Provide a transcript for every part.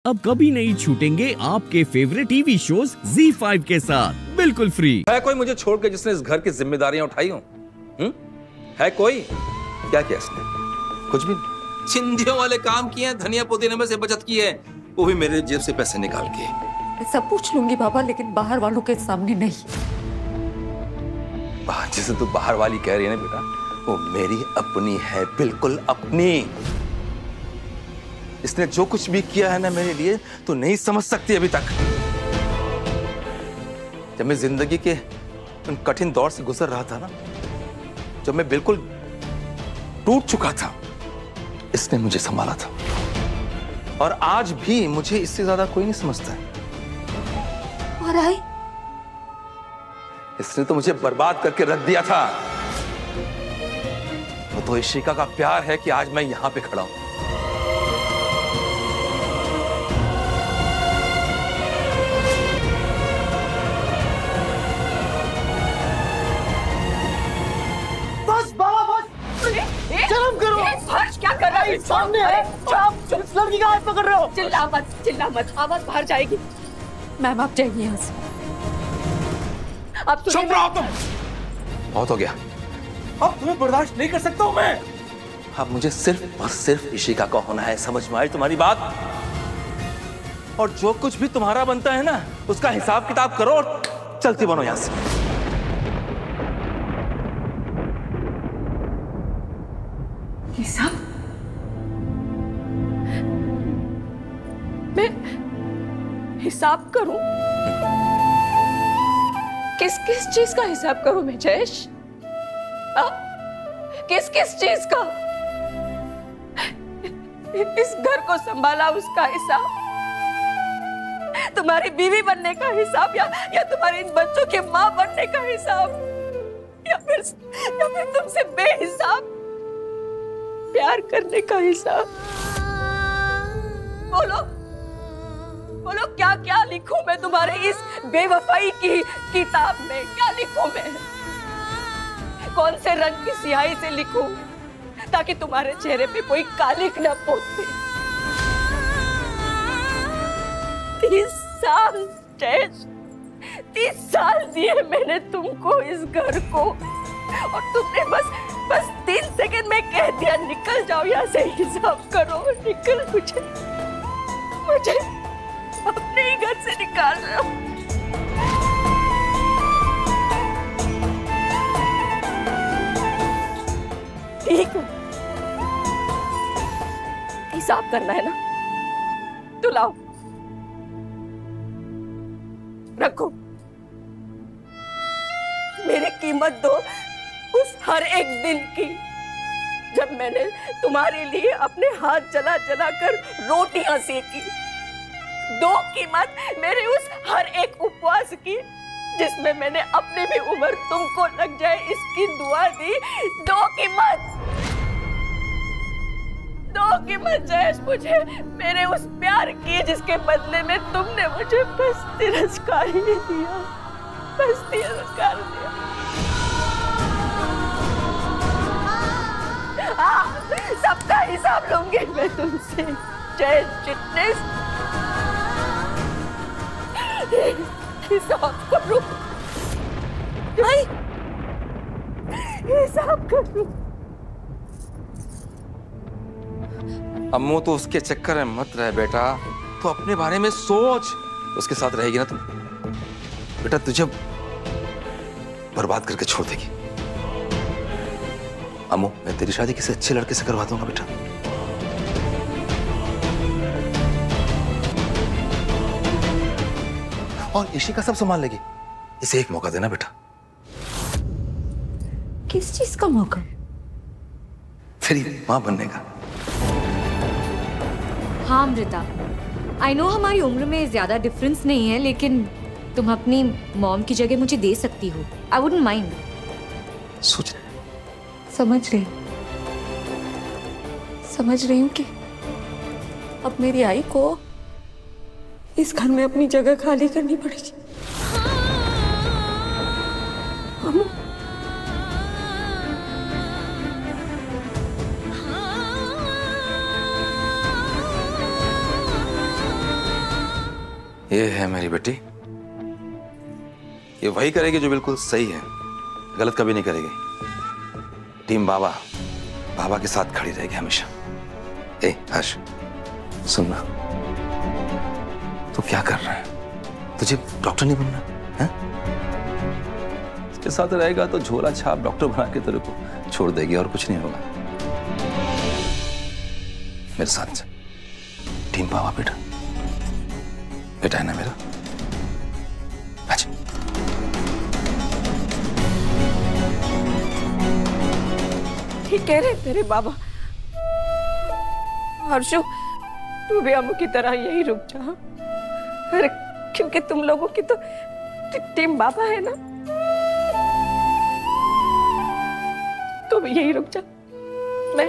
अब कभी नहीं छूटेंगे आपके फेवरेट टीवी शोज ZEE5 के साथ बिल्कुल फ्री। है कोई मुझे छोड़ के जिसने इस घर की जिम्मेदारियां उठाई हो? है कोई? क्या किया इसने? कुछ भी नहीं। चिंदियों वाले काम किए हैं, धनिया पुदीने में से बचत की है, वो भी मेरे जेब से पैसे निकाल के। मैं सब पूछ लूंगी बाबा, लेकिन बाहर वालों के सामने नहीं। जिसे तू बाहर वाली कह रही है ना बेटा, वो मेरी अपनी है, बिल्कुल अपनी। इसने जो कुछ भी किया है ना मेरे लिए, तो नहीं समझ सकती अभी तक। जब मैं जिंदगी के उन कठिन दौर से गुजर रहा था ना, जब मैं बिल्कुल टूट चुका था, इसने मुझे संभाला था। और आज भी मुझे इससे ज्यादा कोई नहीं समझता है। और आई? इसने तो मुझे बर्बाद करके रख दिया था। वो तो इशिका का प्यार है कि आज मैं यहां पे खड़ा हूं। शर्म करो। हर्ष क्या कर रहा है? सामने है। आप इस लड़की का हाथ पकड़ रहे हो। चिल्ला मत, आवाज बाहर जाएगी। मैम आप जाइए यहाँ से। अब चुप रहो तुम। बहुत हो गया। अब तुम्हें बर्दाश्त नहीं कर सकता हूँ मैं। अब मुझे सिर्फ और सिर्फ इशिका का होना है। समझ में आई तुम्हारी बात? और जो कुछ भी तुम्हारा बनता है ना, उसका हिसाब किताब करो और चलती बनो यहां से। हिसाब? मैं हिसाब करूं? किस किस चीज का हिसाब करूं मैं जयेश? किस किस चीज का? इस घर को संभाला उसका हिसाब, तुम्हारी बीवी बनने का हिसाब, या तुम्हारे इन बच्चों के मां बनने का हिसाब, या फिर तुमसे बेहिसाब प्यार करने का हिसाब। बोलो क्या क्या लिखूं मैं तुम्हारे इस बेवफाई की किताब में? क्या लिखूं मैं? कौन से रंग की स्याही से लिखूं ताकि तुम्हारे चेहरे पे कोई कालिक न पोते? 30 साल जयेश, 30 साल दिए मैंने तुमको इस घर को, और तुमने बस 3 सेकंड में कह दिया निकल जाओ यहाँ से, हिसाब करो। निकल, मुझे अपने ही घर से निकाल रहे हो। ठीक है, हिसाब करना है ना, तो लाओ, रखो। मेरी कीमत दो उस हर एक दिन की, जब मैंने तुम्हारे लिए अपने हाथ जला जला कर रोटियां सेकी। दो कीमत मेरे उस हर एक उपवास की, जिसमें मैंने अपनी भी उम्र तुमको लग जाए इसकी दुआ दी। दो कीमत जयेश मुझे मेरे उस प्यार की, जिसके बदले में तुमने मुझे बस तिरस्कार ही दिया, बस तिरस्कार दिया। सबका हिसाब लूंगी मैं तुमसे जय चिटनेस। हिसाब करूं, हिसाब करूं। अम्मू तो उसके चक्कर में मत रहे बेटा, तो अपने बारे में सोच। उसके साथ रहेगी ना तुम, बेटा तुझे बर्बाद करके छोड़ देगी। अम्मू, मैं तेरी शादी किसी अच्छे लड़के से करवा दूंगा बेटा। और इशिका सब संभाल लेगी। इसे एक मौका देना बेटा। किस चीज का मौका? तेरी मां बनने का। हाँ अमृता, आई नो हमारी उम्र में ज्यादा डिफरेंस नहीं है, लेकिन तुम अपनी मॉम की जगह मुझे दे सकती हो। I wouldn't mind. सोच, समझ रही हूँ कि अब मेरी आई को इस घर में अपनी जगह खाली करनी पड़ेगी। ये है मेरी बेटी, ये वही करेगी जो बिल्कुल सही है, गलत कभी नहीं करेगी। टीम बाबा बाबा के साथ खड़ी रहेगी हमेशा। ए हर्ष, सुनना, तू क्या कर रहा है? तुझे डॉक्टर नहीं बनना है? इसके साथ रहेगा तो झोला छाप डॉक्टर बना के तेरे को छोड़ देगी और कुछ नहीं होगा। मेरे साथ चल, टीम बाबा बेटा, बेटा है ना मेरा। अच्छा, ठीक कह रहे तेरे बाबा। हर्षो, तू भी अम्मू की तरह यही रुक जा। अरे क्योंकि तुम लोगों की तो टीम बाबा है ना, तुम यही रुक जा। मैं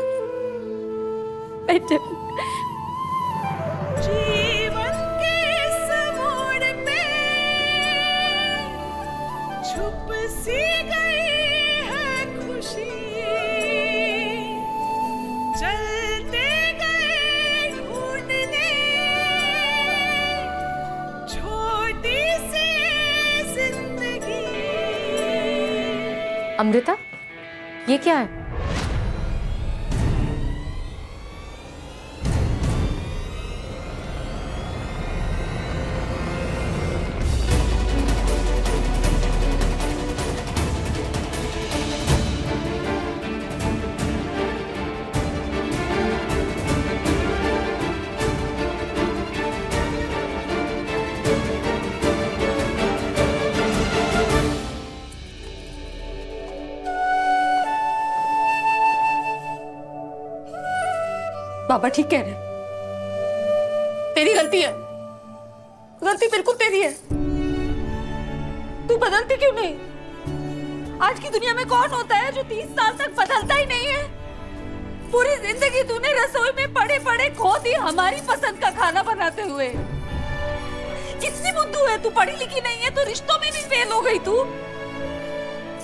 चल। जीवन के समुद्र पे छुप सी गई है खुशी, चलते गए ढूंढने छोटी सी जिंदगी। अमृता, ये क्या है? बाबा ठीक कह रहे, तेरी गलती है, गलती बिल्कुल तेरी है। तू बदलती क्यों नहीं? आज की दुनिया में कौन होता है जो 30 साल तक बदलता ही नहीं है? पूरी जिंदगी तूने रसोई में पड़े पड़े खो दी हमारी पसंद का खाना बनाते हुए। कितनी बुद्धू है तू, पढ़ी लिखी नहीं है तो रिश्तों में भी फेल हो गई तू।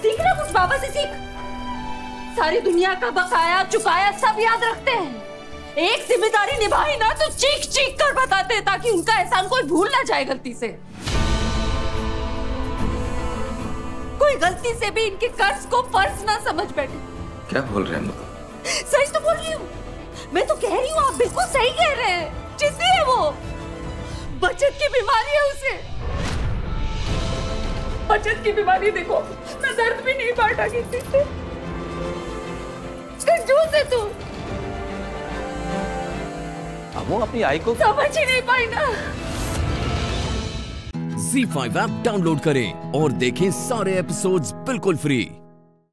सीख ना कुछ बाबा से सीख। सारी दुनिया का बकाया चुकाया सब याद रखते हैं, एक जिम्मेदारी निभाई ना तो चीख चीख कर बताते ताकि उनका एहसान कोई भूल ना जाए गलती से। कोई गलती से भी इनके कर्ज को फर्ज ना समझ बैठे। क्या बोल रहे हैं? सही तो बोल रही हूँ, मैं तो कह रही हूँ आप बिल्कुल सही कह रहे हैं। जिद्दी है वो, बचत की बीमारी है उसे। बचत की बीमारी देखो ना, दर्द भी नहीं बांटा किसी से। कंजूस है तू। वो अपनी आई को समझ ही नहीं पाई ना। ZEE5 ऐप डाउनलोड करें और देखें सारे एपिसोड्स बिल्कुल फ्री।